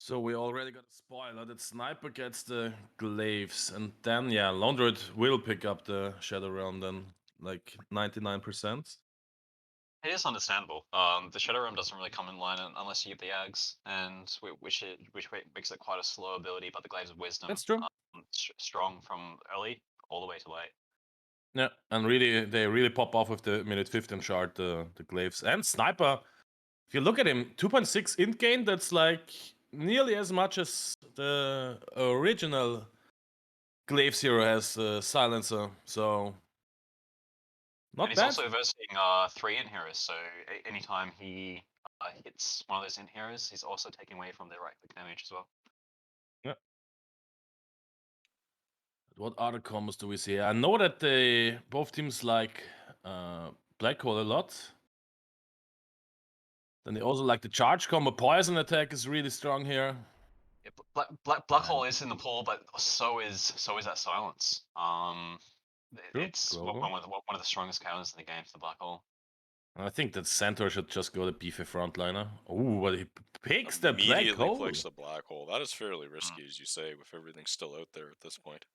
So we already got a spoiler that Sniper gets the glaives, and then Lone Druid will pick up the Shadow Realm then, like 99%. It is understandable. The Shadow Realm doesn't really come in line unless you get the Ags, and which makes it quite a slow ability. But the Glaives of Wisdom, That's true. strong from early all the way to late. Yeah, and really, they really pop off with the minute 15 shard, the glaives. And Sniper, if you look at him, 2.6 int gain, that's like nearly as much as the original Glaives hero has Silencer, so And not he's bad. also versing 3 int heroes, so anytime he hits one of those int heroes, he's also taking away from their right click damage as well. Yeah. What other combos do we see? I know that both teams like Black Hole a lot. Then they also like the charge combo. Poison attack is really strong here. Yeah, Black Hole is in the pool, but so is that Silence. True, It's global. one of the strongest counters in the game for the Black Hole. I think that Centaur should just go the beefy frontliner. Ooh, but he picks the Black Immediately Hole. clicks the Black Hole. That is fairly risky, as you say, with everything still out there at this point.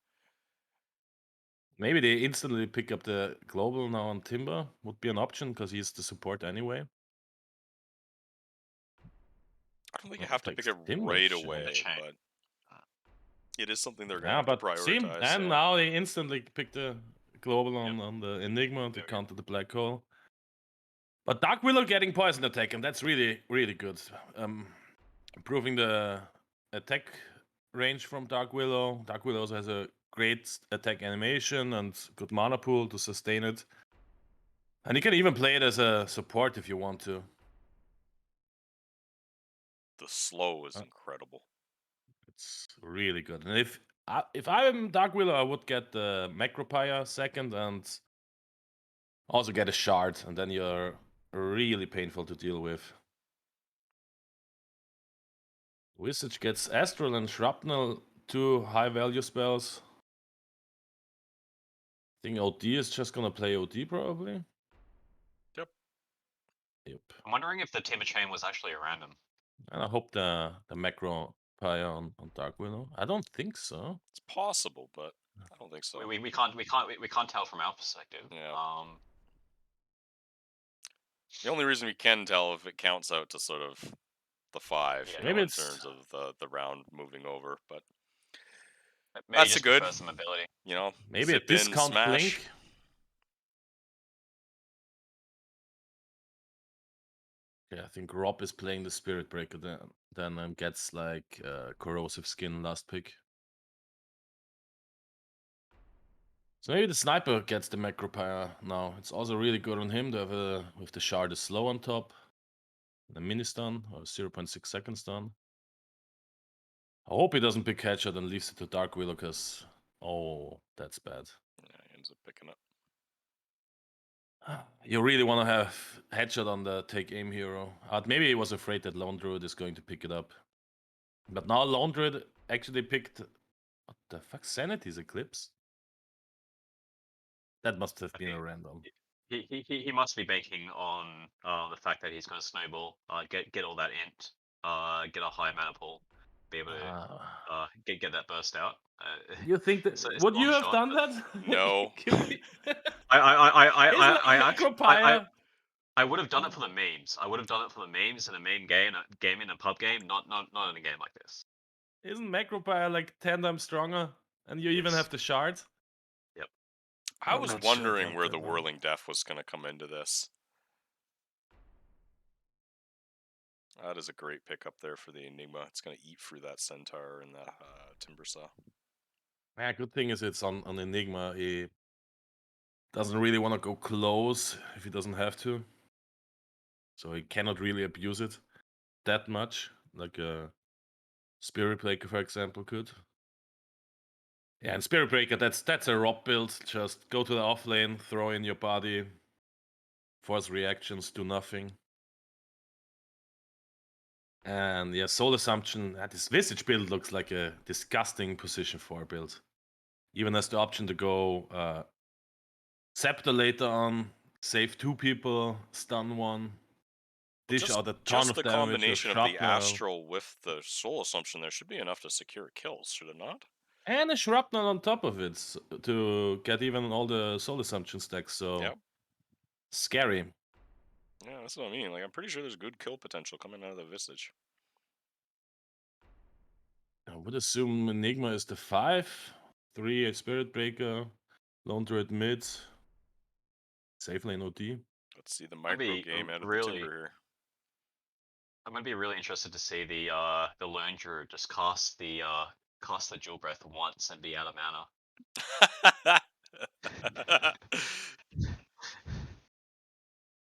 Maybe they instantly pick up the global now on Timber. Would be an option because he's the support anyway. I don't think you have to pick it Timber right chain. away, but it is something they're going Yeah, to have to but see, prioritize. and Yeah. now they instantly pick the global Yep. on the Enigma to Yep. counter the Black Hole. But Dark Willow getting poison attack, and that's really, really good. Improving the attack range from Dark Willow. Dark Willow also has a great attack animation and good mana pool to sustain it. And you can even play it as a support if you want to. The slow is incredible. It's really good. And if I'm Dark Willow, I would get the Macropire second and also get a shard, and then you're really painful to deal with. Visage gets Astral and Shrapnel, 2 high value spells. I think OD is just gonna play OD probably. Yep. I'm wondering if the Timber Chain was actually a random. And I hope the Macro Pyre on Dark Willow. I don't think so. It's possible, but I don't think so. We can't tell from our perspective. Yeah. The only reason we can tell if it counts out to sort of the 5, Yeah, maybe in it's terms of the round moving over, but maybe that's just good. prefers some ability. Maybe a zip in, discount smash. blink. Yeah, I think Rob is playing the Spirit Breaker then gets like Corrosive Skin last pick. So maybe the Sniper gets the Macropire now. It's also really good on him to have with the Shard is slow on top. The mini stun or 0.6 second stun. I hope he doesn't pick Headshot and leaves it to Dark Willow because, oh, that's bad. Yeah, he ends up picking up. You really want to have Headshot on the take aim hero. Maybe he was afraid that Lone Druid is going to pick it up. But now Lone Druid actually picked... What the fuck? Sanity's Eclipse? That must have been a random. He must be banking on the fact that he's going to snowball, get all that int, get a high mana pool, be able to get that burst out. You think that it's would a you long have shot, done that? No. I would have done it for the memes. I would have done it for the memes in a meme game in a pub game, not in a game like this. Isn't Macropire like 10 times stronger? And you even have the shard? Yep. I was wondering where the Whirling Death was going to come into this. That is a great pickup there for the Enigma. It's going to eat through that Centaur and that Timbersaw. Yeah, good thing is it's on Enigma. He doesn't really want to go close if he doesn't have to. So he cannot really abuse it that much, like a Spirit Breaker, for example, could. Yeah, and Spirit Breaker, that's a Rob build. Just go to the off lane, throw in your body, force reactions, do nothing. And yeah, Soul Assumption, this Visage build looks like a disgusting position 4 build. Even has the option to go Scepter later on, save 2 people, stun 1. dish out a ton Just of the damage with combination of the shrapnel. Astral with the Soul Assumption there should be enough to secure kills, should it not? And a shrapnel on top of it to get even all the Soul Assumption stacks, so Yep. scary. Yeah, that's what I mean. Like, I'm pretty sure there's good kill potential coming out of the Visage. I would assume Enigma is the 5, 3 a Spirit Breaker, Lone Druid mid, safe lane OD. Let's see the I'd micro be game out of the really, Timber here. I'm gonna be really interested to see the Lone Druid just cast the Dual Breath once and be out of mana.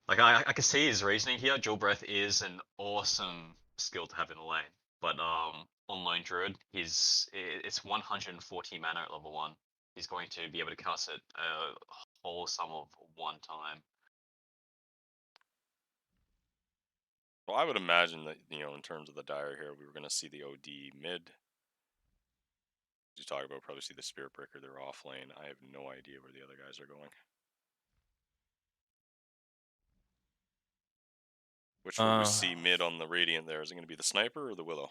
Like I can see his reasoning here. Dual Breath is an awesome skill to have in the lane, but on Lone Druid, it's 140 mana at level 1. He's going to be able to cast it a whole sum of one time. Well, I would imagine that, you know, in terms of the Dire here, we were going to see the OD mid. You talk about probably see the Spirit Breaker, they're off lane. I have no idea where the other guys are going. Which will we see mid on the Radiant there? Is it going to be the Sniper or the Willow?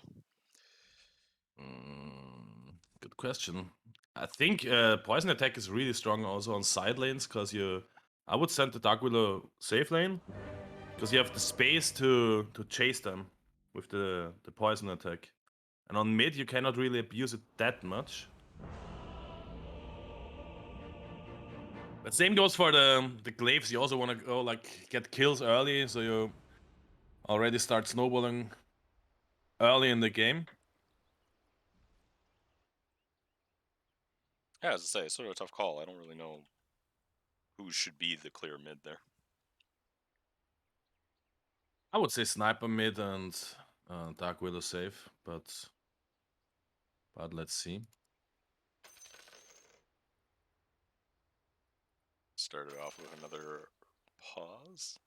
Good question. I think Poison Attack is really strong also on side lanes, because I would send the Dark Willow safe lane, because you have the space to chase them with the Poison Attack. And on mid, you cannot really abuse it that much. But same goes for the Glaives. You also want to go like get kills early, so you already start snowballing early in the game. Yeah, as I say, it's sort of a tough call. I don't really know who should be the clear mid there. I would say Sniper mid and Dark Willow safe, but let's see. Started off with another pause.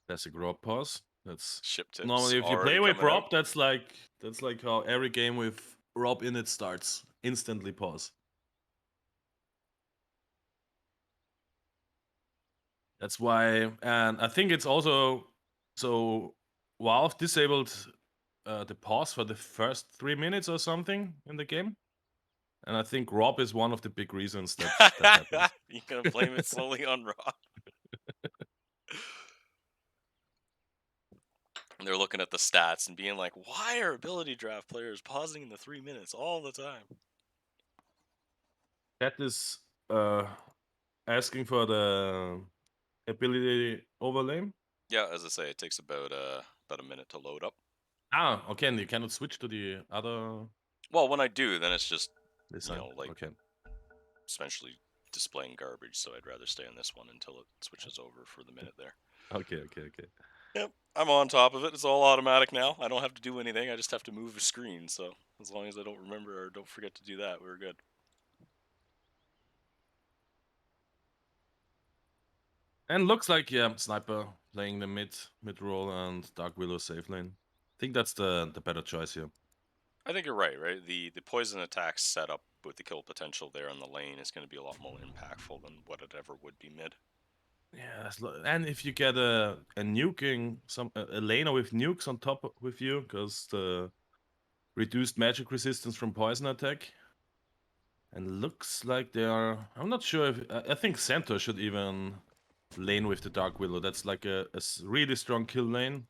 Classic Rob pause. That's Ship tips. normally if you already play with coming Rob, out. that's like how every game with Rob in it starts. Instantly pause. That's why, and I think it's also so Valve disabled the pause for the first 3 minutes or something in the game, and I think Rob is one of the big reasons that happened. You're gonna blame it solely on Rob. And they're looking at the stats and being like, why are ability draft players pausing in the 3 minutes all the time? That is asking for the ability overlay. Yeah, as I say, it takes about a minute to load up. Ah, okay, and you cannot switch to the other. Well, when I do, then it's just Design. you know, like Okay. essentially displaying garbage. So I'd rather stay on this one until it switches over for the minute there. Okay. Yep, I'm on top of it. It's all automatic now. I don't have to do anything. I just have to move the screen. So as long as I don't remember or don't forget to do that, we're good. And looks like Sniper playing the mid role and Dark Willow safe lane. I think that's the better choice here. I think you're right. The poison attack setup with the kill potential there on the lane is going to be a lot more impactful than what it ever would be mid. Yeah, and if you get a nuking, a laner with nukes on top with you, because the reduced magic resistance from poison attack, and looks like they are. I'm not sure if I think Centaur should even lane with the Dark Willow. That's like a really strong kill lane.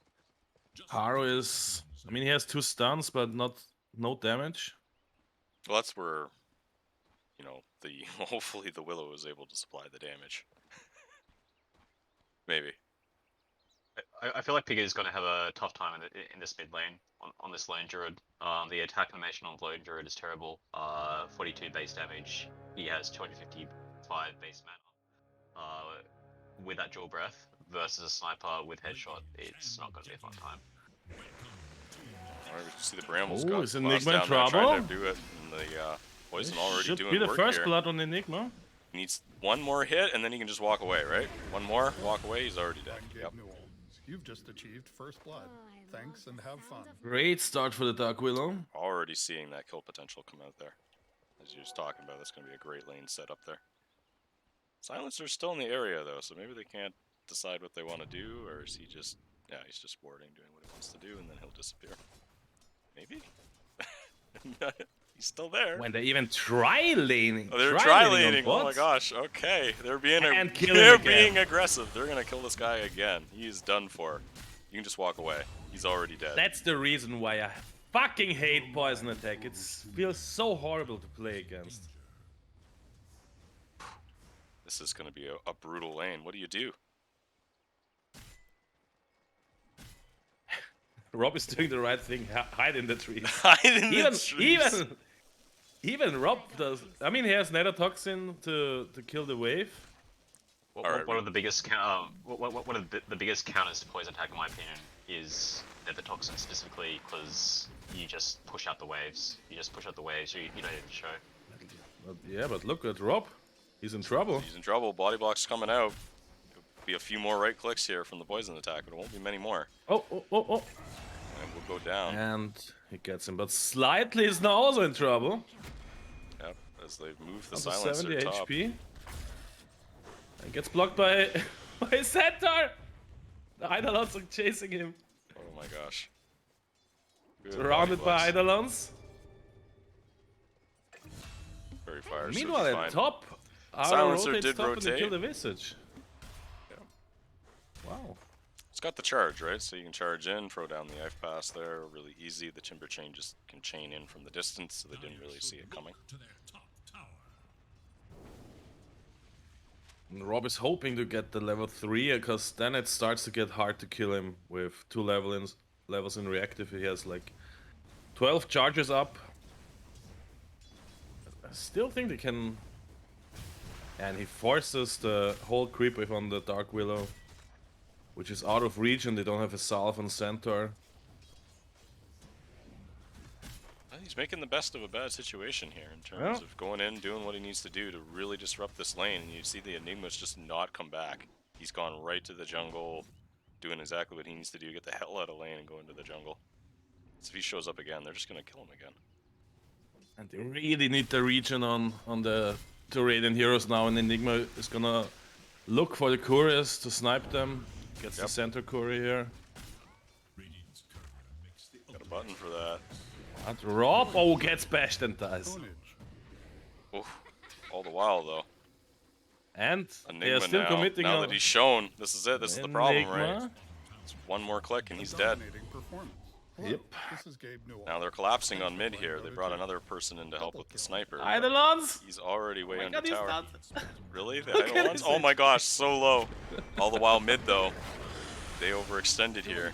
Haro is. I mean, he has 2 stuns, but no damage. Well, that's where, you know, hopefully the Willow is able to supply the damage. Maybe. I feel like Piggy is going to have a tough time in this mid lane on this Lone Druid. The attack animation on Lone Druid is terrible. 42 base damage. He has 255 base mana. With that dual breath versus a sniper with headshot, it's not going to be a fun time. Alright, we can see the Brambles Oh, got is Enigma in down there trying trouble? to do it, and the poison already Should doing be the work first here. blood on Enigma. He needs one more hit, and then he can just walk away, right? One more, walk away, he's already dead. Yep. You've just achieved first blood. Thanks and have fun. Great start for the Dark Willow. Already seeing that kill potential come out there. As you were just talking about, that's going to be a great lane setup there. Silencer's still in the area, though, so maybe they can't decide what they want to do, or is he just Yeah, he's just warding, doing what he wants to do, and then he'll disappear. Maybe? He's still there. When they even try laning. Oh, they're try try laning on laning. Oh my bots. gosh. Okay, they're being And kill him they're again. being aggressive. They're gonna kill this guy again. He is done for. You can just walk away. He's already dead. That's the reason why I fucking hate poison attack. It feels so horrible to play against. This is gonna be a brutal lane. What do you do? Rob is doing the right thing. Hide in the trees. Hide in the trees. Even Rob does. I mean, he has nether toxin to kill the wave. One of the biggest one of the biggest counters to poison attack, in my opinion, is nether toxin specifically, because you just push out the waves. You just push out the waves. You don't even show. Yeah, but look at Rob. He's in trouble. He's in trouble. Body block's coming out. There'll be a few more right clicks here from the poison attack, but it won't be many more. Oh. And we'll go down. And he gets him, but slightly is now also in trouble. Yep, as they move the Up to silencer 70 top. HP. And gets blocked by Centaur. The Eidolons are chasing him. Oh my gosh. Good Surrounded body by blocks. Eidolons. Very fire. Meanwhile, at top, our Silencer rotates did top and they rotate. kill the Visage. Yeah. Wow. It's got the charge, right? So you can charge in, throw down the Ice Pass there, really easy. The Timber Chain just can chain in from the distance, so they didn't really see it coming. And Rob is hoping to get the level 3, because then it starts to get hard to kill him with 2 levels in reactive. He has like 12 charges up. I still think they can... And he forces the whole creep wave on the Dark Willow, which is out of reach, and they don't have a salve on Centaur. He's making the best of a bad situation here in terms of going in, doing what he needs to do to really disrupt this lane. And you see the Enigma's just not come back. He's gone right to the jungle, doing exactly what he needs to do, get the hell out of lane and go into the jungle. So if he shows up again, they're just going to kill him again. And they really need the region on the two Radiant heroes now, and Enigma is gonna look for the couriers to snipe them. Gets the center courier here. Got a button for that. And Rob, gets bashed and dies. Oof. All the while, though. And Enigma they are still now, committing now on... that he's shown, this is it, this is the problem, right? Enigma. It's one more click and he's dead. Yep. This is Gabe Newell. Now they're collapsing on mid here. They brought another person in to help with the sniper. but Eidolons! He's already way under God, he's tower. not- Really? The Look at Eidolons? his Oh my gosh, so low. All the while mid though, they overextended here.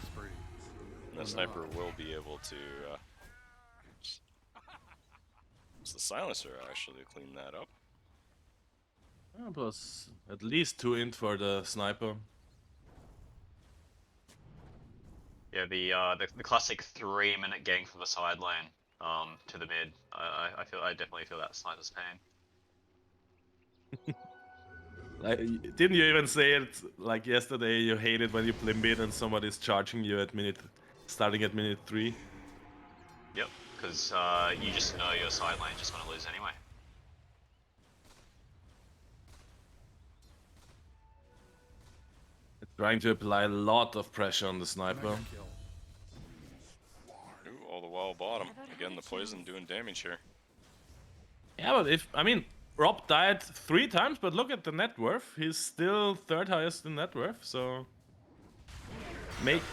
And the sniper will be able to... It's the silencer actually clean that up. Plus at least 2 int for the sniper. Yeah, the classic 3-minute gang from the side lane to the mid. I definitely feel that sniper's pain. Like, didn't you even say it like yesterday? You hate it when you play mid and somebody's charging you at starting at minute 3. Yep, because you just know your side lane's just gonna lose anyway. Trying to apply a lot of pressure on the sniper. Ooh, all the while bottom. Again, the poison doing damage here. Yeah, but Rob died 3 times, but look at the net worth. He's still 3rd highest in net worth, so...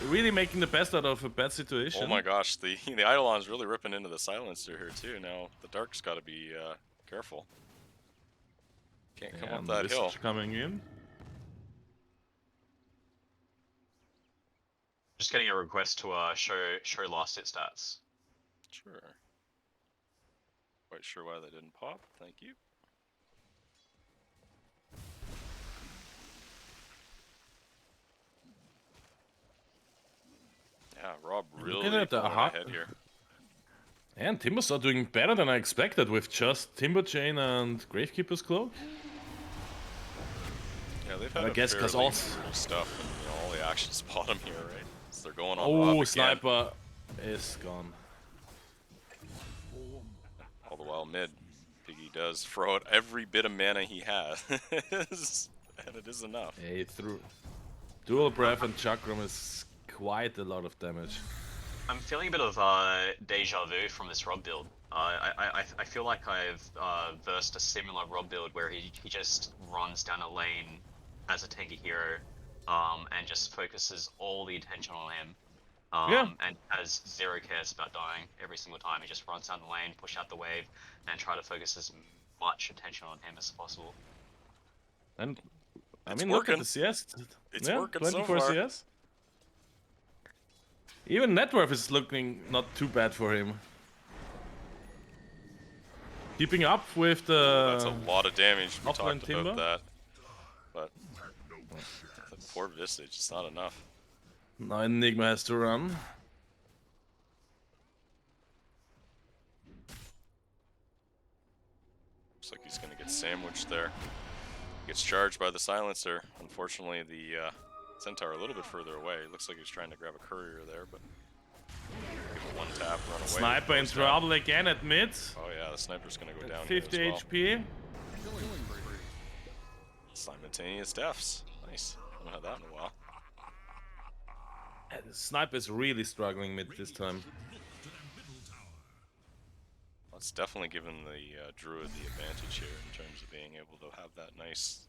Really making the best out of a bad situation. Oh my gosh, the Eidolon's really ripping into the silencer here too. Now, the Dark's gotta be careful. Can't come up that hill. Coming in. Just getting a request to show last hit stats. Sure. Quite sure why that didn't pop. Thank you. Yeah, Rob really at the pulling ahead here. And Timbers are doing better than I expected with just Timber Chain and Gravekeeper's Cloak. Yeah, they've had I guess because all stuff and all the actions bottom here, right? So they're going on Rob again. Sniper is gone. All the while mid, Piggy does throw out every bit of mana he has, and it is enough. Hey, through Dual Breath and Chakram is quite a lot of damage. I'm feeling a bit of deja vu from this Rob build. I feel like I've versed a similar Rob build where he just runs down a lane as a tanky hero, and just focuses all the attention on him. Yeah. And has zero cares about dying every single time. He just runs down the lane, push out the wave, and try to focus as much attention on him as possible. And I It's mean, look at working. the CS. It's Yeah, working so 24 far. CS. Even net worth is looking not too bad for him. Keeping up with the. That's a lot of damage. We offline talked timber. about that. But the poor Visage, it's not enough. Now Enigma has to run. Looks like he's gonna get sandwiched there. Gets charged by the silencer. Unfortunately, the Centaur a little bit further away. Looks like he's trying to grab a courier there, but give it one tap, run away. Sniper in Close down. trouble again at mid. Oh yeah, the sniper's gonna go down 50 here as well. HP. Simultaneous deaths. Nice. Haven't had that in a while. The sniper is really struggling mid this time. Well, it's definitely given the Druid the advantage here in terms of being able to have that nice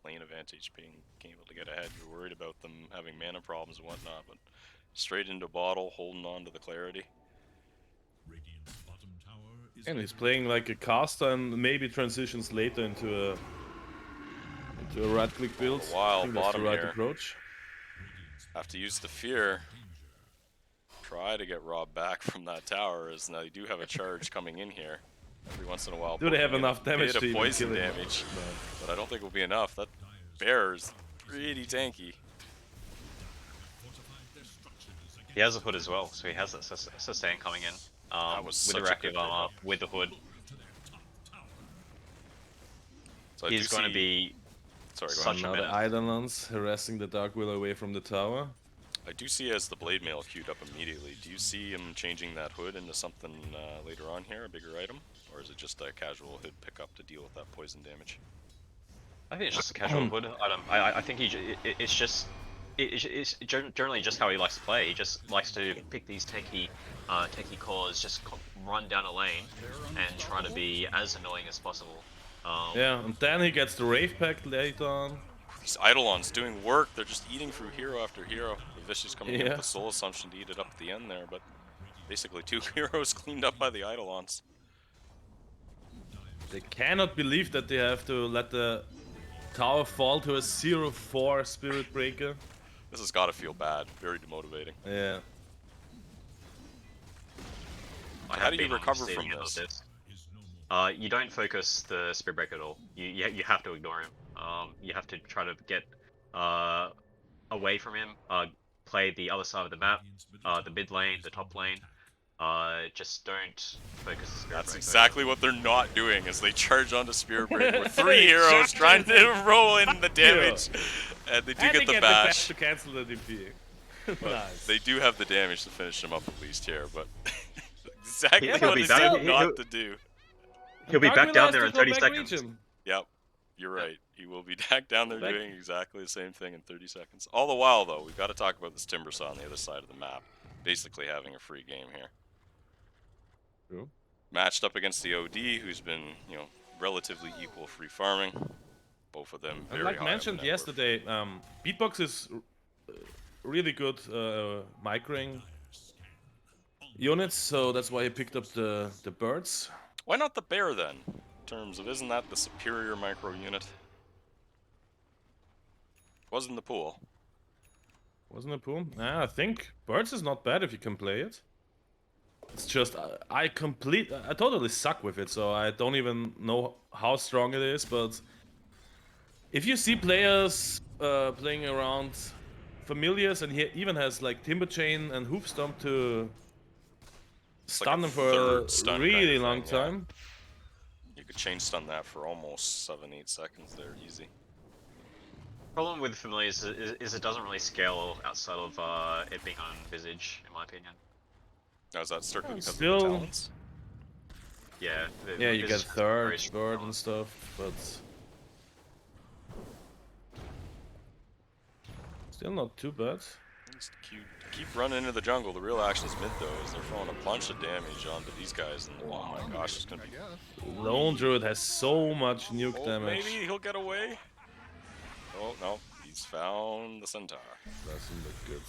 lane advantage, being able to get ahead. You're worried about them having mana problems and whatnot, but straight into bottle, holding on to the clarity. And he's playing like a caster and maybe transitions later into a right click build. While I think that's the bottom right here. approach. Have to use the fear. Try to get Rob back from that tower, as now they do have a charge coming in here. Every once in a while, Do they have poking in enough a damage bit to of even poison kill him? damage? But I don't think it will be enough. That bear is pretty tanky. He has a hood as well, so he has a sustain coming in. That was with such the a reactive good armor, pickup. with the hood. So I He's do going to see- be Sorry, go such ahead. a Now the menace. Eidolons harassing the Dark Willow away from the tower. I do see as the blade mail queued up immediately. Do you see him changing that hood into something later on here, a bigger item? Or is it just a casual hood pickup to deal with that poison damage? I think it's just a casual hood item. I think it's generally just how he likes to play. He just likes to pick these tanky cores, just run down a lane and try to be as annoying as possible. Yeah, and then he gets the Rave Pact later on. These Eidolons doing work, they're just eating through hero after hero. The Vicious coming in Yeah. with the Soul Assumption to eat it up at the end there, but basically 2 heroes cleaned up by the Eidolons. They cannot believe that they have to let the tower fall to a 0-4 Spirit Breaker. This has got to feel bad, very demotivating. Yeah. I How have do you been on the recover receiving from end of this? You don't focus the Spirit Breaker at all. You have to ignore him. You have to try to get away from him. Play the other side of the map, the mid lane, the top lane. Just don't focus the Spirit That's Breaker. exactly what they're not doing as they charge onto Spirit Breaker with 3 heroes trying to roll in the damage. And they do And get they the get bash. to cancel the DP. But Nice. they do have the damage to finish him up at least here, but exactly He'll what be they back- said he'll- not to do. He'll be Dark back Willow down has there to in go 30 back seconds. region. Yep, you're right. He will be back down there Back. doing exactly the same thing in 30 seconds. All the while, though, we've got to talk about this Timbersaw on the other side of the map. Basically having a free game here. True. Matched up against the OD, who's been, relatively equal free farming. Both of them And very like high mentioned on the net worth. yesterday, Beatbox is really good microing units, so that's why he picked up the birds. Why not the bear then? In terms of, isn't that the superior micro unit? Was in the pool. Wasn't it boom? I think birds is not bad if you can play it. It's just I totally suck with it, so I don't even know how strong it is. But if you see players playing around familiars, and he even has like Timber Chain and Hoof Stomp to stun like a them for third a stun kind really of long thing, yeah. time. You could chain stun that for almost 7-8 seconds there, easy. Problem with familiars is it doesn't really scale outside of it being on Visage, in my opinion. Now is that strictly because still- of the talents? Yeah. Yeah, you get Visage has very third, strong bird and balance. stuff, but still not too bad. Just keep running into the jungle. The real action's mid though, is they're throwing a bunch of damage onto these guys, and oh my gosh, it's gonna I be. guess. Lone Druid has so much nuke Oh, damage. maybe he'll get away. Oh no, he's found the centaur. Doesn't look good.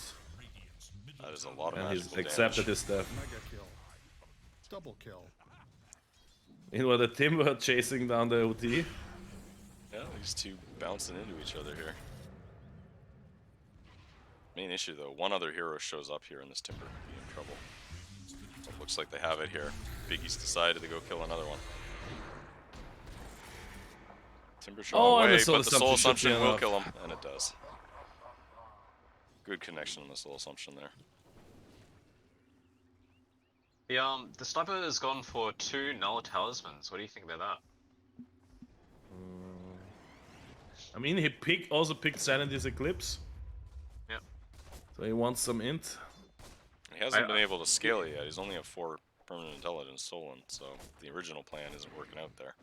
That is a lot of And he's magical accepted damage. his death. Mega kill. Double kill. Meanwhile, the Timber chasing down the OT. Yeah, these two bouncing into each other here. Main issue though, one other hero shows up here and this Timber could be in trouble. So it looks like they have it here. Biggie's decided to go kill another one. Timber showing away, but the Soul Assumption will kill him, and it does. Good connection on the Soul Assumption there. The sniper has gone for 2 null talismans. What do you think about that? I mean, he also picked Sanity's Eclipse. Yep. So he wants some int. He hasn't been able to scale it yet. He's only at 4 permanent intelligence stolen, so the original plan isn't working out there.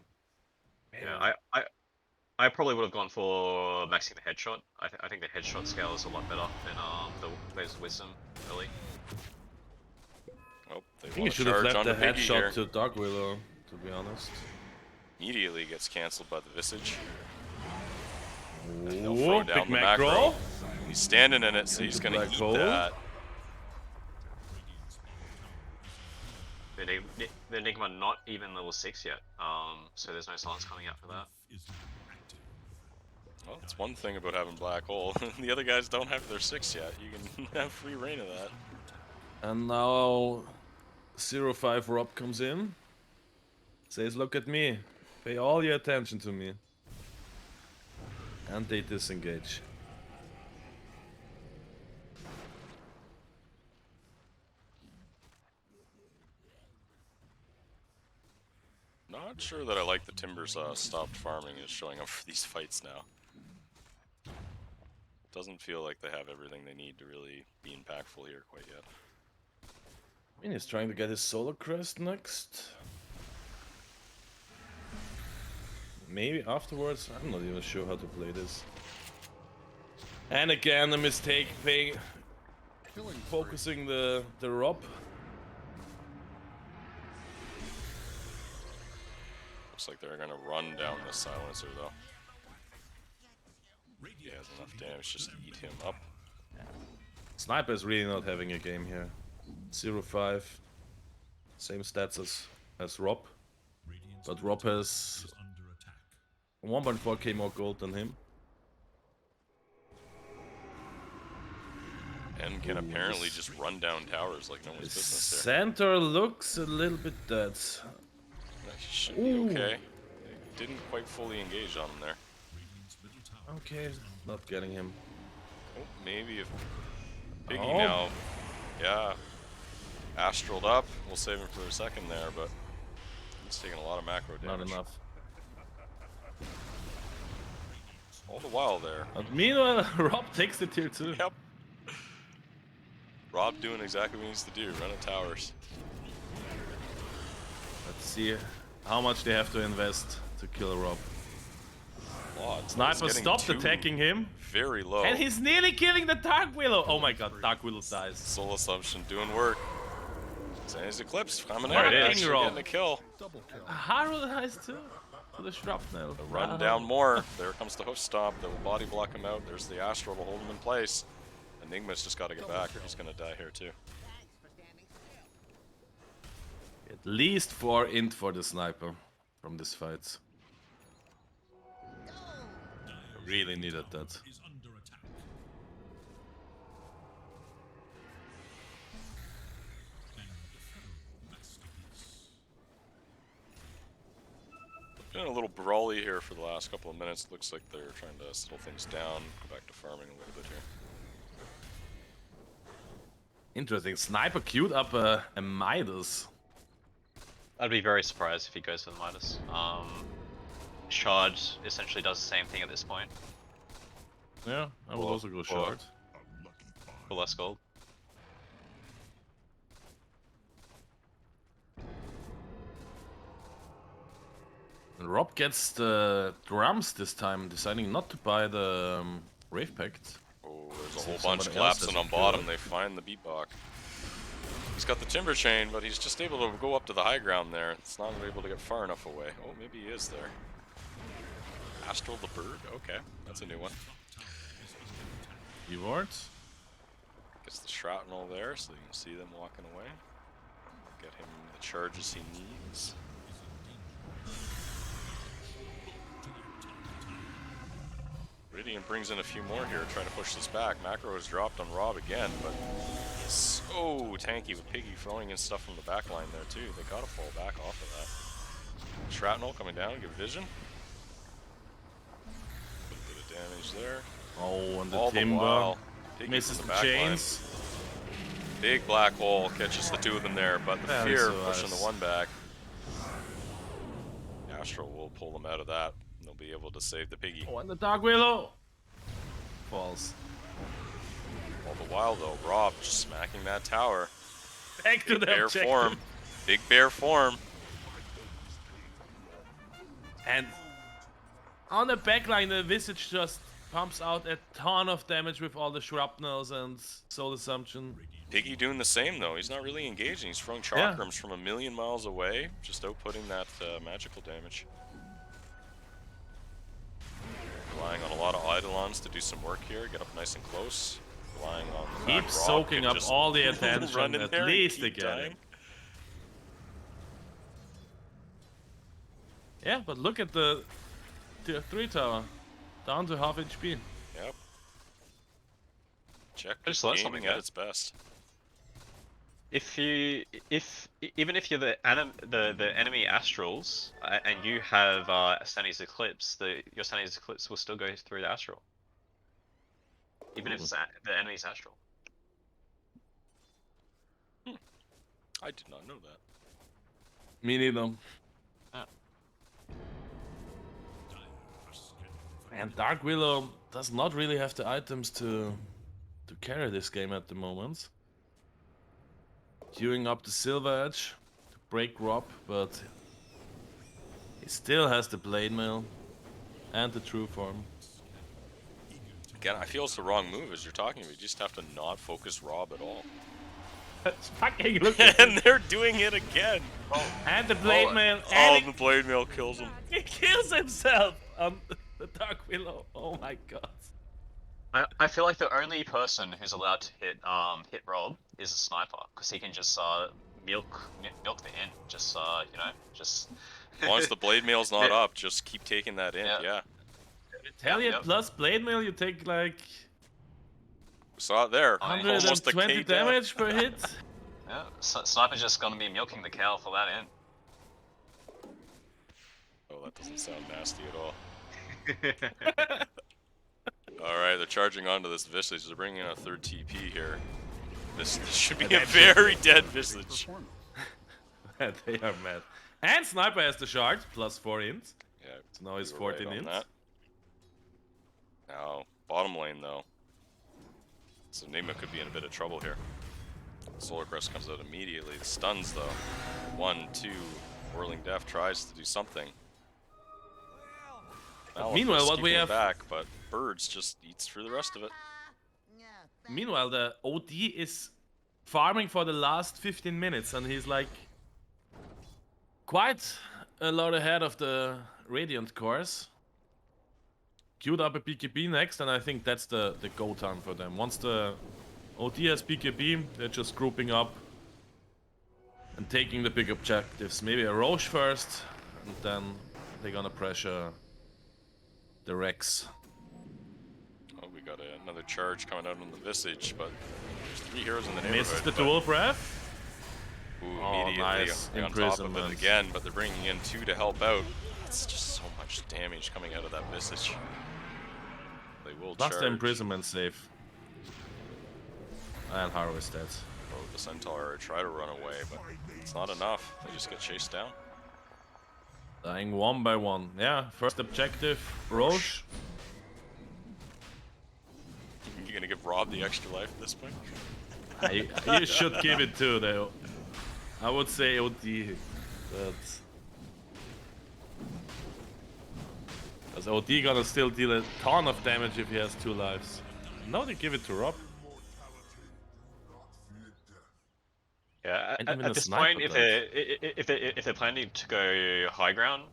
Yeah, I probably would have gone for maxing the headshot. I think the headshot scale is a lot better than the Waves of Wisdom early. Oh, they I think he want to should have charge left onto the Biggie here. headshot to Dark Willow, to be honest. Immediately gets cancelled by the Visage. Whoa, Throw down big the macro. He's standing in it, so he's Into gonna black eat hole. that. The Enigma not even level 6 yet, so there's no silence coming out for that. Well, that's one thing about having Black Hole. The other guys don't have their 6 yet. You can have free reign of that. And now 05 Rob comes in. Says, look at me. Pay all your attention to me. And they disengage. Not sure that I like the Timbers stopped farming is showing up for these fights now. Doesn't feel like they have everything they need to really be impactful here quite yet. I mean, he's trying to get his Solar Crest next. Maybe afterwards? I'm not even sure how to play this. And again, a mistake Killing spree. focusing the Rob. Looks like they're gonna run down the silencer though. He has enough damage just to eat him up. Sniper is really not having a game here. 05. Same stats as Rob. But Rob has 1.4k more gold than him. And can apparently just run down towers like no one's business there. Center looks a little bit dead. He should be okay. Didn't quite fully engage on him there. Okay, not getting him. Oh, maybe if Biggie Oh. now, yeah, astraled up. We'll save him for a second there, but he's taking a lot of macro damage. Not enough. All the while there. But meanwhile, Rob takes the tier 2. Yep. Rob doing exactly what he needs to do, run at towers. Let's see how much they have to invest to kill Rob. Lot. Sniper He's getting stopped 2 attacking him. Very low. And he's nearly killing the Dark Willow. Oh my god, Dark Willow dies. Soul Assumption doing work. Sandy's Eclipse coming There out, it is. actually Rob. getting a kill. Double kill. Harold has too. For the shrapnel. Run down more. There comes the hoof stomp. That will body block him out. There's the Astral to hold him in place. Enigma's just got to get back or he's going to die here too. At least 4 int for the Sniper from this fight. Really needed that. Been a little brawly here for the last couple of minutes. Looks like they're trying to settle things down. Go back to farming a little bit here. Interesting. Sniper queued up a Midas. I'd be very surprised if he goes for the Midas. Shard essentially does the same thing at this point, Yeah, I would Or- also go or- short. for less gold. And Rob gets the drums this time, deciding not to buy the Rave Pact. Oh, Oh, there's a See whole if bunch somebody else collapsing has on a bottom. good. They find the beatbox. He's got the timber chain, but he's just able to go up to the high ground there. It's not able to get far enough away. Oh, maybe he is there. Astral the bird? Okay, that's a new one. Rewards. Gets the shrapnel there so you can see them walking away. Get him the charges he needs. Radiant brings in a few more here, trying to push this back. Macro is dropped on Rob again, but he's so tanky with Piggy throwing in stuff from the back line there too. They gotta fall back off of that. Shrapnel coming down, give vision. A bit of damage there. Oh, and the All timber the while, Piggy misses from the the back line. chains. Big black hole catches the two of them there, but the Very fear so pushing the nice. one back. Astral will pull them out of that. They'll be able to save the Piggy. Oh, and the Dark Willow falls. All the while though, Rob just smacking that tower. Back to Big the bear objective. form. Big bear form. And on the backline, the Visage just pumps out a ton of damage with all the shrapnels and Soul Assumption. Piggy doing the same though. He's not really engaging. He's throwing Yeah. chakrams from a million miles away, just outputting that magical damage. Relying on a lot of Eidolons to do some work here. Get up nice and close. Relying on the Keep fact Rob soaking can up just all the run attention, in at there and least keep again. dying. Yeah, but look at the tier 3 tower. Down to half HP. Yep. Check I just learned something gaming at there. its best. Even if you're the enemy astrals and you have Sani's Eclipse, your Sani's Eclipse will still go through the astral. Even if it's the enemy's astral. I did not know that. Me neither. Oh. And Dark Willow does not really have the items to carry this game at the moment. Queuing up the Silver Edge to break Rob, but he still has the Blade Mail and the True Form. Again, I feel it's the wrong move as you're talking about. You just have to not focus Rob at all. Fucking look at And they're doing it again. And the Blade Mail, Oh, and the blade mail kills him. he kills himself on the Dark Willow. Oh my god. I feel like the only person who's allowed to hit Rob is a sniper, because he can just milk the int, just just. Once the blade mail's not up, just keep taking that in. Yeah. Retaliate Yep. plus Blade Mail, you take like We saw it there. Oh, Almost a 120 K damage per hit. Yeah, Sniper's just gonna be milking the cow for that int. Oh, that doesn't sound nasty at all. Alright, they're charging onto this Visage. They're bringing in a third TP here. This should be a very dead Visage. They are mad. And Sniper has the shard, plus 4 int. Yeah, So now he's we were 14 right on int. that. Now, bottom lane though. So Nigma could be in a bit of trouble here. Solar Crest comes out immediately. The stuns though. 1, 2. Whirling Death tries to do something. Meanwhile, what we keeping it have- back, but Birds just eats through the rest of it. Meanwhile, the OD is farming for the last 15 minutes, and he's like quite a lot ahead of the Radiant cores. Queued up a BKB next, and I think that's the go time for them. Once the OD has BKB, they're just grouping up and taking the big objectives. Maybe a Roche first, and then they're gonna pressure the Rex. Oh, we got another charge coming out on the Visage, but there's 3 heroes in the neighborhood. Misses the but- dual breath. Ooh, Oh, immediately nice. on top of it Imprisonment. again, but they're bringing in 2 to help out. It's just so much damage coming out of that Visage. They will Plus charge. the imprisonment save. And harvest that. Oh, the Centaur try to run away, but it's not enough. They just get chased down. Dying one by one. Yeah, first objective, Roche. You gonna give Rob the extra life at this point? You should give it to though. I would say OD, but because OD gonna still deal a ton of damage if he has 2 lives. No, they give it to Rob. Yeah, And at, even at a this sniper point, if died. they're planning to go high ground,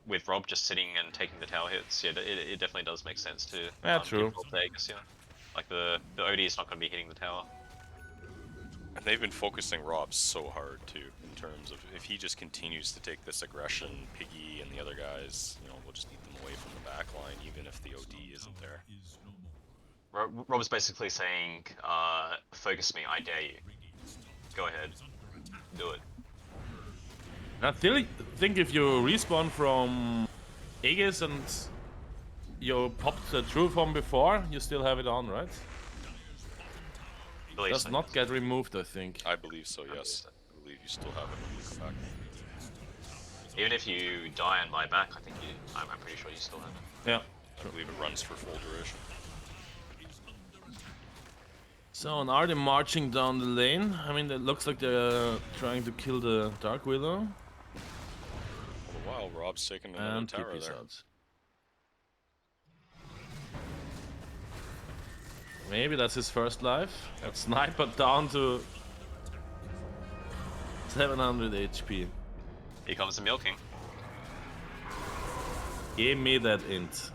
with Rob just sitting and taking the tower hits, yeah, it definitely does make sense to Yeah, give true. Rob the Aegis, yeah. Like the OD is not going to be hitting the tower. And they've been focusing Rob so hard too, in terms of if he just continues to take this aggression, Piggy and the other guys, you know, will just eat them away from the back line, even if the OD isn't there. Rob's basically saying, focus me, I dare you. Go ahead, do it. I still think if you respawn from Aegis and you popped the true from before, you still have it on, right? Believe Does so, not yes. get removed, I think. I believe so, yes. I believe you still have it when you come back. Even if you die and buy back, I think I'm pretty sure you still have it. Yeah. I believe it runs for full duration. So, and are they marching down the lane? I mean, it looks like they're trying to kill the Dark Widow. All the while, Rob's taking another And tower TP's there. out. Maybe that's his first life. That sniper down to 700 HP. Here comes the milking. Give me that int.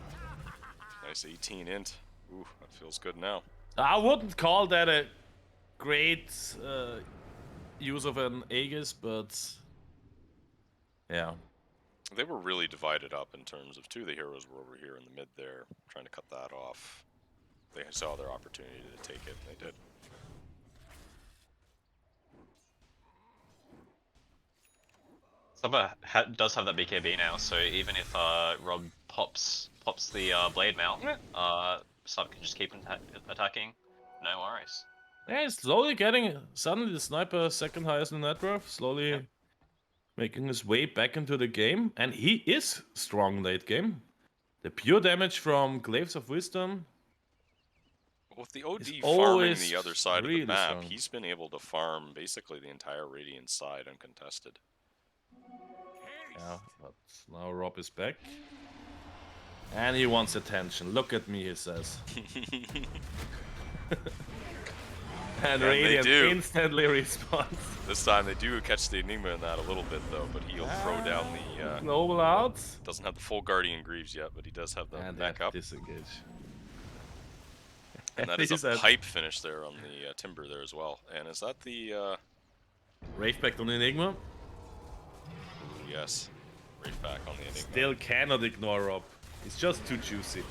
Nice 18 int. Ooh, that feels good now. I wouldn't call that a great use of an Aegis, but yeah. They were really divided up in terms of two of the heroes were over here in the mid there, trying to cut that off. They saw their opportunity to take it, and they did. Summer does have that BKB now, so even if Rob pops the blade mount, Sub can just keep attacking. No worries. Yeah, he's slowly getting. Suddenly, the sniper second highest in net worth, slowly Yep. making his way back into the game, and he is strong late game. The pure damage from Glaives of Wisdom. With the OD It's farming always the other side of really the map, strong. he's been able to farm basically the entire Radiant side uncontested. Yeah, but now Rob is back. And he wants attention. Look at me, he says. And Radiant instantly responds. This time they do catch the Enigma in that a little bit though, but he'll throw down the... Global out. Doesn't have the full Guardian Greaves yet, but he does have the And backup. disengage. And that is a pipe finish there on the Timber there as well. And is that the... Wraith Pact on Enigma. Ooh, yes. Wraith back on the Enigma. Still cannot ignore Rob. It's just too juicy.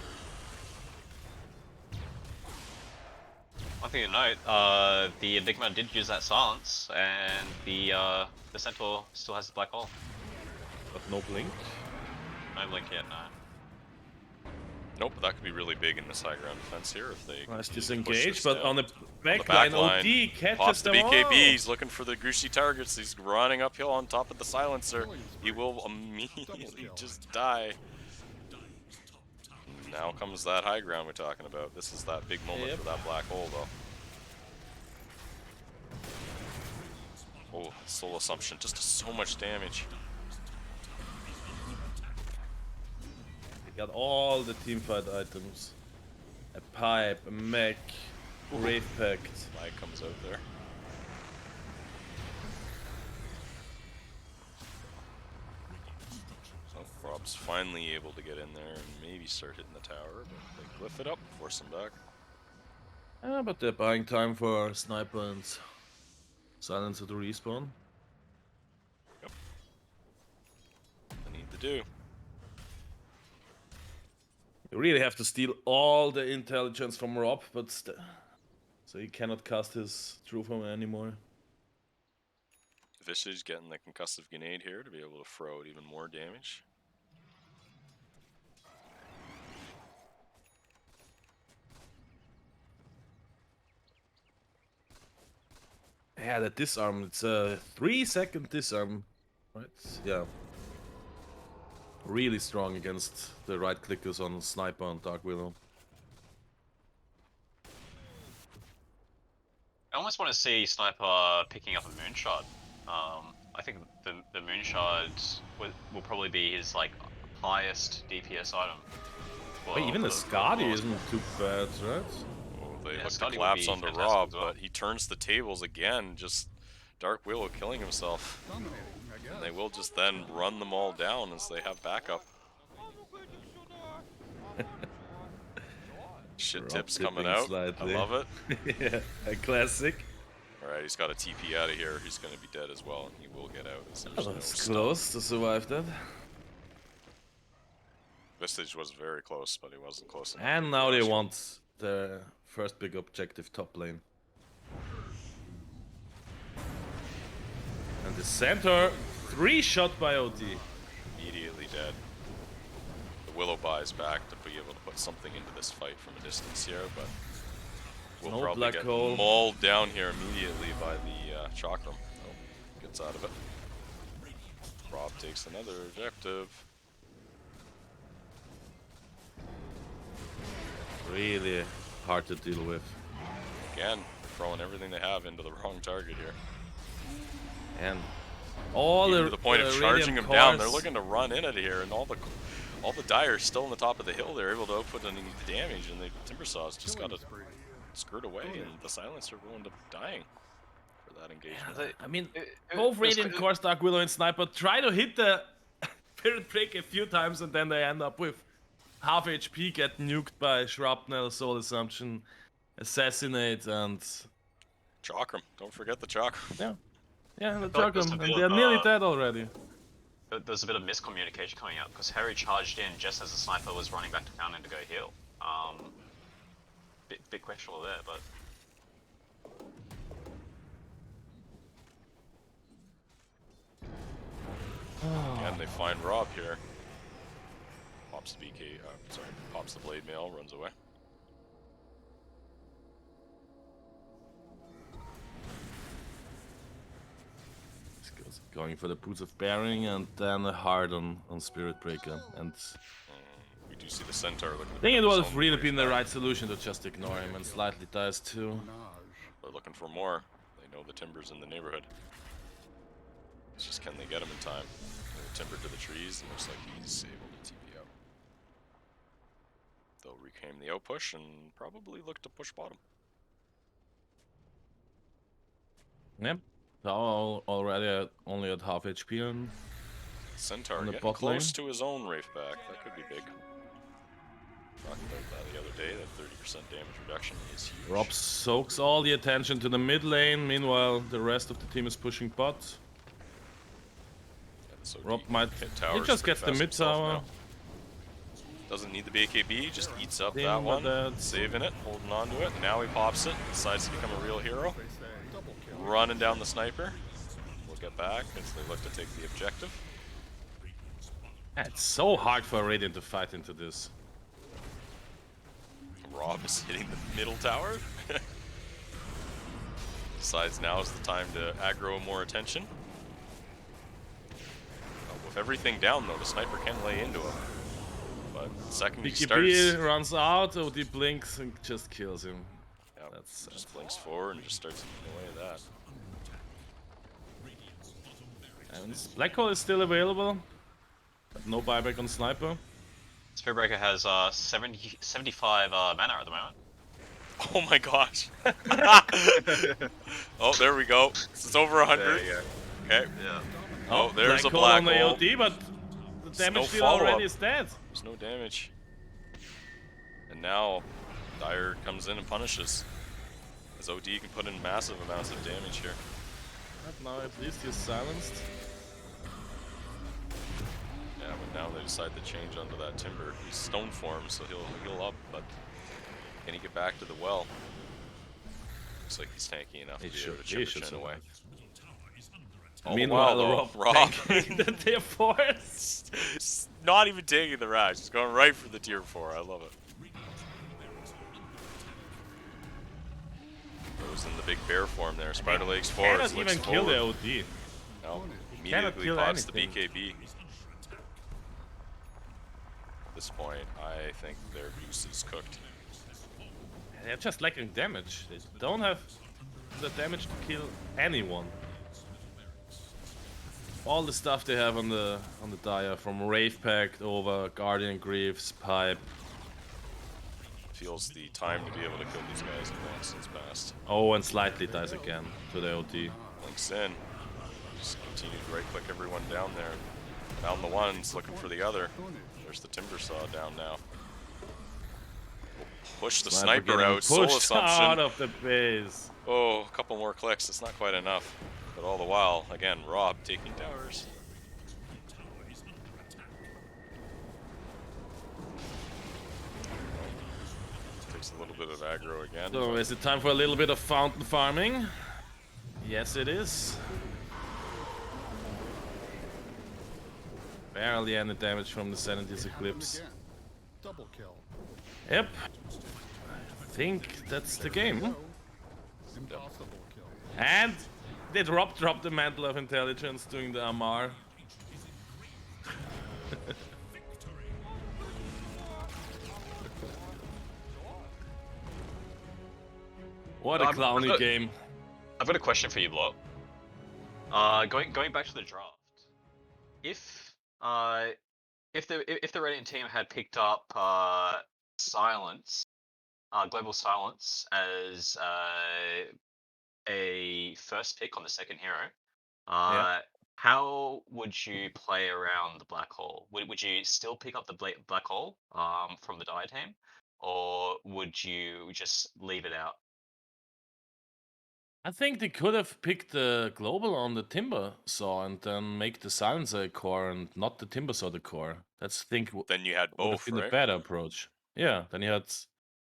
One thing to note, the Enigma did use that silence, and the Centaur still has the black hole. But no blink. No blink yet, no. Nope, that could be really big in this high ground defense here if they... Nice continue to push disengage, this but down. on the back back line, line, OD catches pops the them all. BKB, he's looking for the greasy targets, he's running uphill on top of the silencer. He will immediately just die. Now comes that high ground we're talking about. This is that big moment for that black hole though. Oh, Soul Assumption just does so much damage. They got all the teamfight items. A pipe, a mech, Wraith Pact. Flag comes out there. So Rob's finally able to get in there and maybe start hitting the tower, but they glyph it up, force him back. But they're buying time for Sniper and Silencer to respawn. Yep. They need to do. You really have to steal all the intelligence from Rob, but so he cannot cast his True Form anymore. Visage getting the concussive grenade here to be able to throw out even more damage. Yeah, that disarm, it's a 3-second disarm, right? Yeah. Really strong against the right clickers on Sniper and Dark Widow. I almost want to see Sniper picking up a Moonshot. I think the Moonshot will probably be his like highest DPS item. Wait, even the Scotty isn't too bad, right? Oh, they Yeah, look to Scotty would collapse be onto fantastic Rob, as well. but he turns the tables again. Just Dark Willow killing himself. Dominating, I guess. And they will just then run them all down as they have backup. Shit Rob tips coming tipping out. slightly. I love it. Yeah, a classic. Alright, he's got a TP out of here. He's going to be dead as well, and he will get out. As That there's no was stun. close to survive that. Vistage was very close, but he wasn't close enough. And to now they Astro. want the first big objective top lane. And the center, 3-shot by OD. Immediately dead. The Willow buys back to be able to put something into this fight from a distance here, but we'll No probably black get hole. mauled down here immediately by the Chakram. Oh, gets out of it. Rob takes another objective. Really hard to deal with. Again, throwing everything they have into the wrong target here. And all Even the to the point of the charging radiant him down. They're cores- looking to run in at here, and all the Dyer's still on the top of the hill. They're able to output any damage, and the Timbersaw's just got Killing it spree. screwed away, and the Silencer going to dying for that engagement. I mean, It- both it was Radiant good- Core, Dark Willow, and Sniper try to hit the Spirit Break a few times, and then they end up with half HP, get nuked by Shrapnel, Soul Assumption, Assassinate, and Chakram, don't forget the Chakram. yeah, the feel like there's Chakram, a and bit they're of, nearly dead already. There's a bit of miscommunication coming up because Harry charged in just as the sniper was running back to Fountain to go heal. Bit questionable there, but And they find Rob here. Pops the pops the Blade Mail, runs away. Going for the Boots of Bearing, and then a hard on Spirit Breaker. And We do see the Centaur looking. I think it would have really been the right solution to just ignore him and slightly dies too. Nage. They're looking for more. They know the Timber's in the neighborhood. It's just can they get him in time? The Timber to the trees, and looks like he's able to TP out. They'll reclaim the outpush and probably look to push bottom. Yep. Now already only at half HP and Centaur On the getting bot close lane. to his own Wraith back. That could be big. Talked about that the other day, that 30% damage reduction is huge. Rob soaks all the attention to the mid lane. Meanwhile, the rest of the team is pushing bot. Yeah, this OD Rob might. hit He towers just pretty gets the fast mid himself tower. now. Doesn't need the BKB, just eats up Dealing that with one. that. Saving it, holding on to it. Now he pops it, decides to become a real hero. They say double kill. Running down the sniper. We'll get back as they look to take the objective. It's so hard for Radiant to fight into this. Rob is hitting the middle tower. Decides now is the time to aggro more attention. With everything down though, the sniper can lay into him. But the second he BKB starts, runs out, OD blinks and just kills him. yeah, That's just blinks forward and just starts eating away at that. And Black Hole is still available. But no buyback on Sniper. Spirit Breaker has 75 mana at the moment. Oh my gosh. Oh, there we go. It's over 100. There you go. Okay. Yeah. Oh, there's a Hole black on the hole. OD, but the damage no deal already follow-up. is dead. There's no damage. And now Dire comes in and punishes. As OD can put in massive amounts of damage here. But now at least he's silenced. Yeah, but now they decide to change onto that Timber. He's stone form, so he'll heal up, but can he get back to the well? Looks like he's tanky enough to be able to chip her chin away. Oh, Meanwhile, wow, Rob Rob. tanking the tier 4s. Not even taking the rash, he's going right for the tier 4. I love it. Goes in the big bear form there. Spider Legs forwards. Cannot Looks even kill the forward. OD. No, cannot immediately kill pops the anything. BKB. At this point, I think their goose is cooked. They're just lacking damage. They don't have the damage to kill anyone. All the stuff they have on the Dire, from Wraith Pact over Guardian Greaves, Pipe, feels the time to be able to kill these guys advanced has passed. Oh, and slightly dies again to the OT. Links in. Just continue to right-click everyone down there. Found the ones, looking for the other. There's the timber saw down now. Push the sniper getting out. Soul pushed assumption. out of the base. Oh, a couple more clicks. It's not quite enough. But all the while, again, Rob taking towers. Takes a little bit of aggro again. So is it time for a little bit of fountain farming? Yes, it is. Barely any damage from the 70s Eclipse. Double kill. Yep. I think that's the game. Impossible kill. And they dropped the Mantle of Intelligence doing the Amar. What a clowny game. I've got a question for you, Block. Going back to the draft. If the Radiant team had picked up Silence, Global Silence as a first pick on the second hero, how would you play around the black hole? Would you still pick up the black hole from the Dire team, or would you just leave it out? I think they could have picked the global on the timber saw and then make the silencer a core and not the timber saw the core. That's Then you had would have both, been right? the better approach. Yeah, then you had,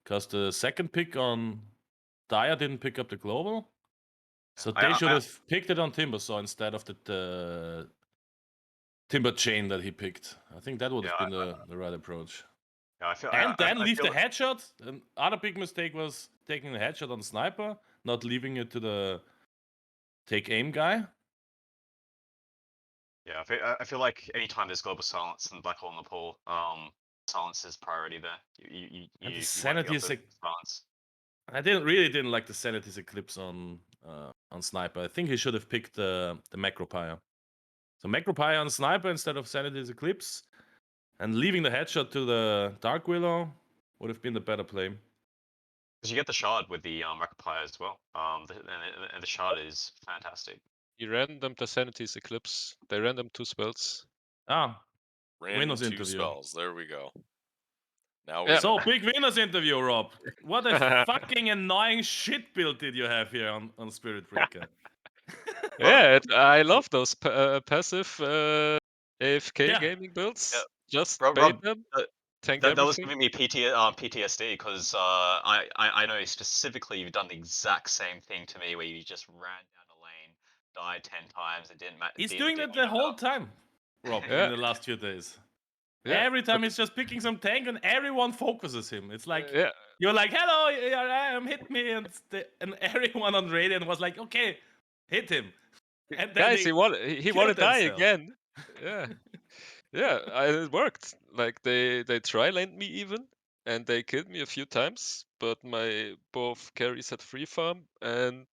because the second pick on Dire didn't pick up the global, so they should have picked it on timber saw instead of the timber chain that he picked. I think that would have been the right approach. Yeah, I feel. And then I leave feel the headshot. Another big mistake was taking the headshot on sniper, not leaving it to the take aim guy. Yeah, I feel like anytime there's global silence and black hole in the pool, silence is priority there. You And the want to sanity pick is up the silence. I didn't like the sanity's eclipse on sniper. I think he should have picked the macropire. So macropire on sniper instead of sanity's eclipse, and leaving the headshot to the Dark Willow would have been the better play. Because you get the shard with the Macropire as well. And the shard is fantastic. You random the Sanity's Eclipse. They random 2 spells. Ah, Random winners 2 interview. spells. There we go. Now Yeah. So big winners interview, Rob. What a fucking annoying shit build did you have here on Spirit Breaker? Yeah, I love those passive AFK gaming builds. Yeah. Just Rob, bait them, tank that was everything. giving me PTSD because I know specifically you've done the exact same thing to me where you just ran down a lane, died 10 times, it didn't matter. He's doing that the whole time, Rob, Yeah. in the last few days. Yeah, Every time he's just picking some tank and everyone focuses him. It's like, yeah, you're like, hello, hit me. And everyone on Radiant was like, okay, hit him. And then guys, he want to die themselves. again. Yeah, yeah, it worked. Like they try laned me even, and they killed me a few times. But my both carries had free farm, and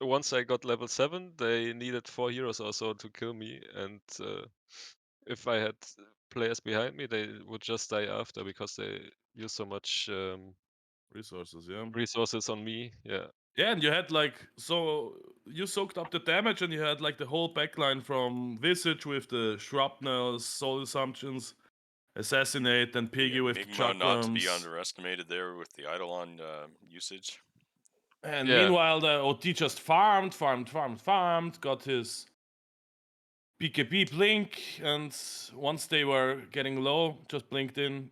once I got level 7, they needed 4 heroes or so to kill me. And if I had players behind me, they would just die after because they use so much resources on me. Yeah. Yeah, and you had like, so you soaked up the damage and you had like the whole backline from Visage with the shrapnels, soul assumptions, assassinate, and Piggy with Migma not to be chakrams. underestimated there with the Eidolon usage. And Yeah. meanwhile, the OT just farmed, got his BKB blink, and once they were getting low, just blinked in,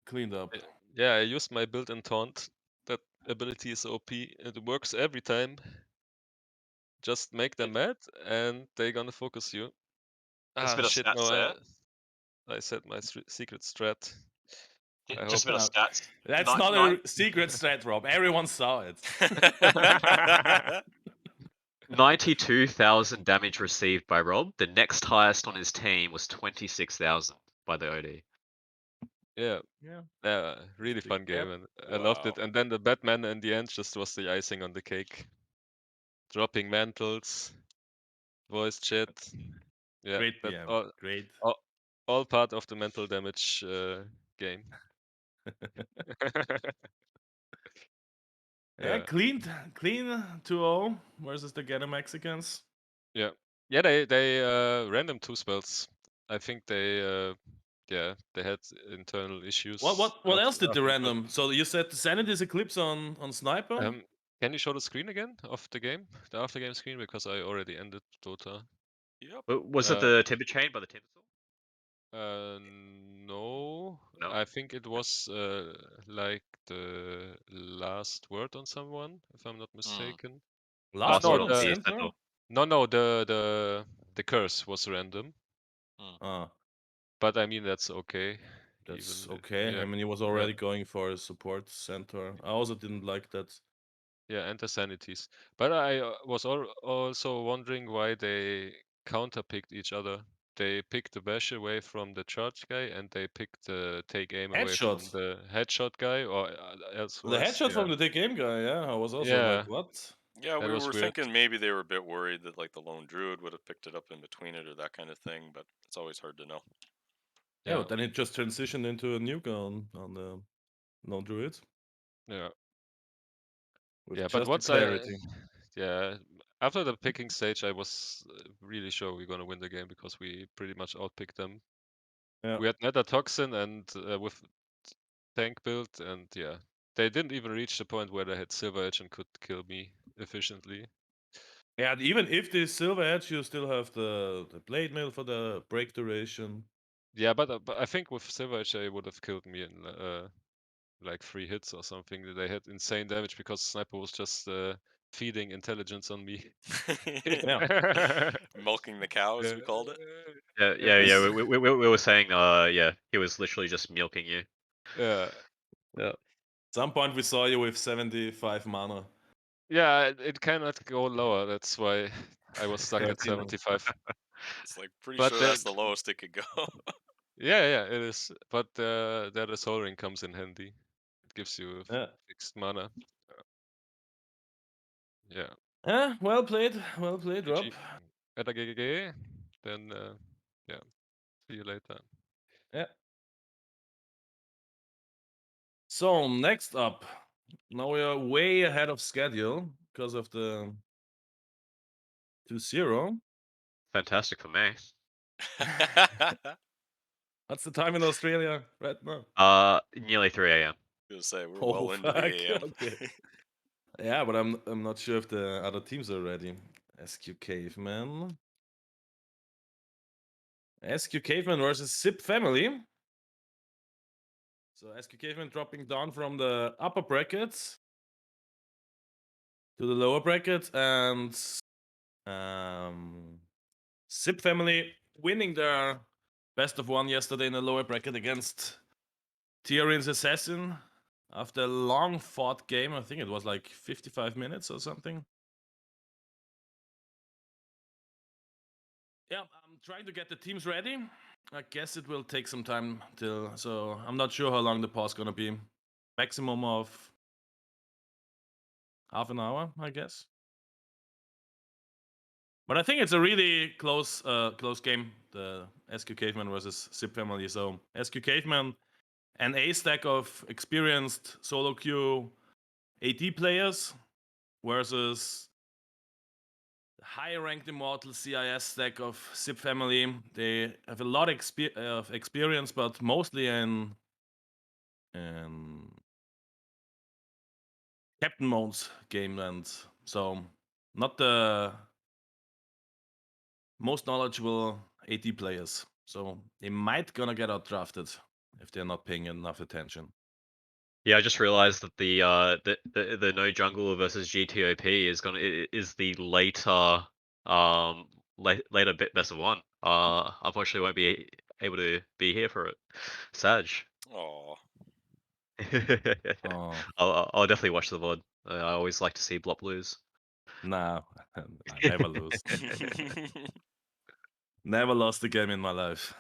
cleaned up. Yeah, I used my built-in taunt. That ability is OP. It works every time. Just make them mad, and they're gonna focus you. There's a bit of Shit! stats No, there. I said my secret strat. Just a bit of stats. That's not a secret strat, Rob. Everyone saw it. 92,000 damage received by Rob. The next highest on his team was 26,000 by the OD. Yeah. Really fun game, and I loved it. And then the Batman in the end just was the icing on the cake. Dropping mantles, voice chat. Yeah, Great PM. Great. All part of the mental damage game. Yeah, Yeah. clean 2-0 versus the Ghetto Mexicans. Yeah. Yeah, they random 2 spells. I think they they had internal issues. What else did the after the random? So you said the Sanity's Eclipse on Sniper? Can you show the screen again of the game? The after game screen, because I already ended Dota. Yep. Was it the Timber Chain by the Timbersaw? No. No. I think it was like the last word on someone, if I'm not mistaken. Last Last word word on on the center? Sentinel. No, the curse was random. Ah, But I mean that's okay. that's Even okay. yeah, I mean, he was already going for a support center. I also didn't like that. yeah, and the sanities. But I was also wondering why they counterpicked each other. They picked the bash away from the charge guy, and they picked the take aim away from Headshot. the headshot guy, or The elsewise. headshot Yeah, from the Dick Game guy, yeah. I was also yeah, like, what? Yeah, that we was were weird. thinking maybe they were a bit worried that like the lone druid would have picked it up in between it or that kind of thing, but it's always hard to know. Yeah, but then it just transitioned into a nuke on the non-druid. Yeah. With Yeah, but just the once clarity. yeah, after the picking stage, I was really sure we're gonna win the game because we pretty much outpicked them. Yeah. We had Nether Toxin and with tank build, and yeah, they didn't even reach the point where they had Silver Edge and could kill me efficiently. Yeah, and even if the Silver Edge, you still have the Blade Mail for the break duration. Yeah, but I think with Silver Edge they would have killed me in like 3 hits or something. They had insane damage because Sniper was just feeding intelligence on me. Yeah. Milking the cow, as we called it. Yeah. We were saying, yeah, he was literally just milking you. Yeah. Yeah. At some point we saw you with 75 mana. Yeah, it cannot go lower. That's why I was stuck at 30 now. 75. It's like pretty But sure that's the lowest it could go. yeah, it is. But there the Soul Ring comes in handy. It gives you Yeah. fixed mana. Yeah. Yeah, well played, Rob. GG. At a GG. Then yeah. See you later. Yeah. So next up, now we are way ahead of schedule because of the 2-0. Fantastic for me. What's the time in Australia right now? Nearly 3 a.m. Gonna say we're Oh well into fuck! the AM. Okay. Yeah, but I'm not sure if the other teams are ready. SQ Caveman. SQ Caveman versus Zip Family. So SQ Caveman dropping down from the upper brackets to the lower bracket, and Zip Family winning their best of 1 yesterday in the lower bracket against Tyrion's Assassin after a long fought game. I think it was like 55 minutes or something. Yeah, I'm trying to get the teams ready. I guess it will take some time till, so I'm not sure how long the pause gonna be. Maximum of half an hour, I guess. But I think it's a really close game, the SQ Caveman versus Zip Family. So SQ Caveman, an A stack of experienced solo queue AD players versus the high-ranked Immortal CIS stack of Zip Family. They have a lot of experience, but mostly in Captain Mode's game, and so not the most knowledgeable AD players. So they might gonna get out drafted if they're not paying enough attention. Yeah, I just realized that the no jungle versus GTOP is the later later best of 1. Unfortunately won't be able to be here for it. Sag. Oh, Oh, I'll definitely watch the VOD. I always like to see Blop lose. nah, I never lose. Never lost a game in my life.